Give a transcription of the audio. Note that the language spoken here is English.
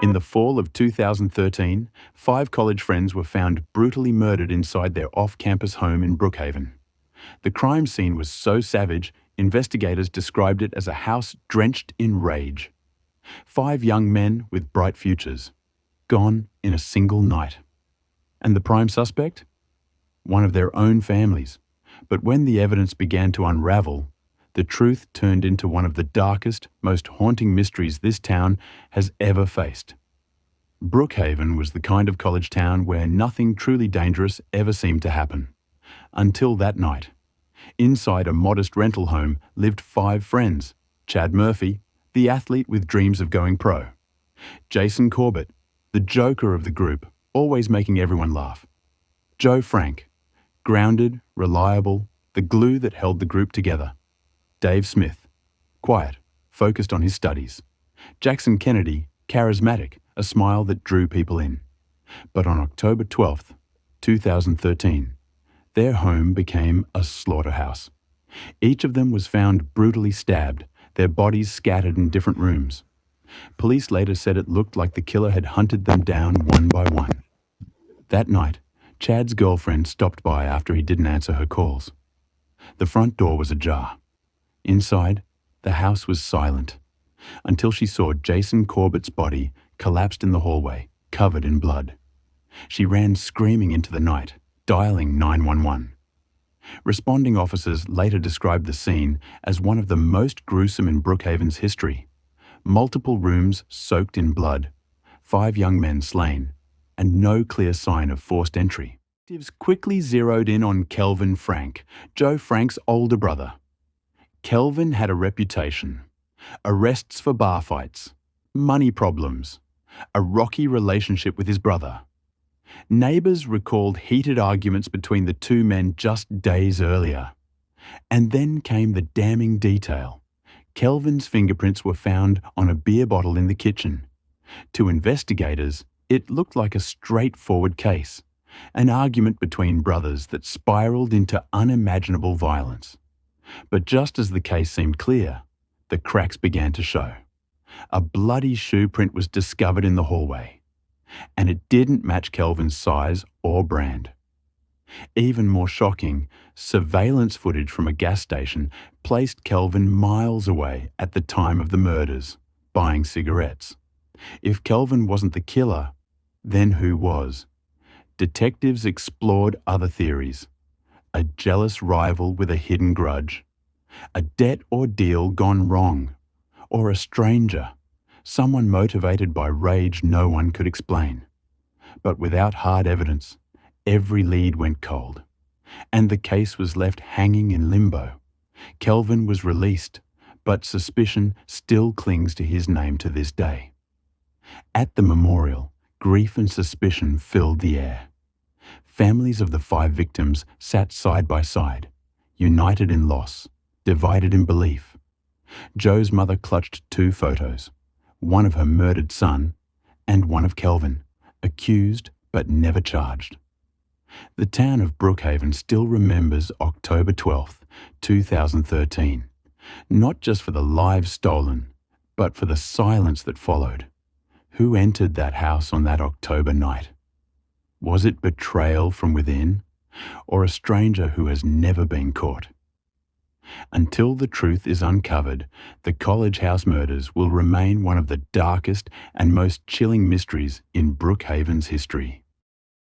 In the fall of 2013, 5 college friends were found brutally murdered inside their off-campus home in Brookhaven. The crime scene was so savage, investigators described it as a house drenched in rage. 5 young men with bright futures, gone in a single night. And the prime suspect? One of their own families. But when the evidence began to unravel, the truth turned into one of the darkest, most haunting mysteries this town has ever faced. Brookhaven was the kind of college town where nothing truly dangerous ever seemed to happen. Until that night. Inside a modest rental home lived 5 friends. Chad Murphy, the athlete with dreams of going pro. Jason Corbett, the joker of the group, always making everyone laugh. Joe Frank, grounded, reliable, the glue that held the group together. Dave Smith, quiet, focused on his studies. Jackson Kennedy, charismatic, a smile that drew people in. But on October 12th, 2013, their home became a slaughterhouse. Each of them was found brutally stabbed, their bodies scattered in different rooms. Police later said it looked like the killer had hunted them down one by one. That night, Chad's girlfriend stopped by after he didn't answer her calls. The front door was ajar. Inside, the house was silent, until she saw Jason Corbett's body collapsed in the hallway, covered in blood. She ran screaming into the night, dialing 911. Responding officers later described the scene as one of the most gruesome in Brookhaven's history. Multiple rooms soaked in blood, 5 young men slain, and no clear sign of forced entry. Detectives quickly zeroed in on Kelvin Frank, Joe Frank's older brother. Kelvin had a reputation: arrests for bar fights, money problems, a rocky relationship with his brother. Neighbours recalled heated arguments between the 2 men just days earlier. And then came the damning detail. Kelvin's fingerprints were found on a beer bottle in the kitchen. To investigators, it looked like a straightforward case, an argument between brothers that spiraled into unimaginable violence. But just as the case seemed clear, the cracks began to show. A bloody shoe print was discovered in the hallway, and it didn't match Kelvin's size or brand. Even more shocking, surveillance footage from a gas station placed Kelvin miles away at the time of the murders, buying cigarettes. If Kelvin wasn't the killer, then who was? Detectives explored other theories. A jealous rival with a hidden grudge, a debt or deal gone wrong, or a stranger, someone motivated by rage no one could explain. But without hard evidence, every lead went cold, and the case was left hanging in limbo. Kelvin was released, but suspicion still clings to his name to this day. At the memorial, grief and suspicion filled the air. Families of the 5 victims sat side by side, united in loss, divided in belief. Joe's mother clutched 2 photos, one of her murdered son and one of Kelvin, accused but never charged. The town of Brookhaven still remembers October 12th, 2013, not just for the lives stolen, but for the silence that followed. Who entered that house on that October night? Was it betrayal from within, or a stranger who has never been caught? Until the truth is uncovered, the College House murders will remain one of the darkest and most chilling mysteries in Brookhaven's history.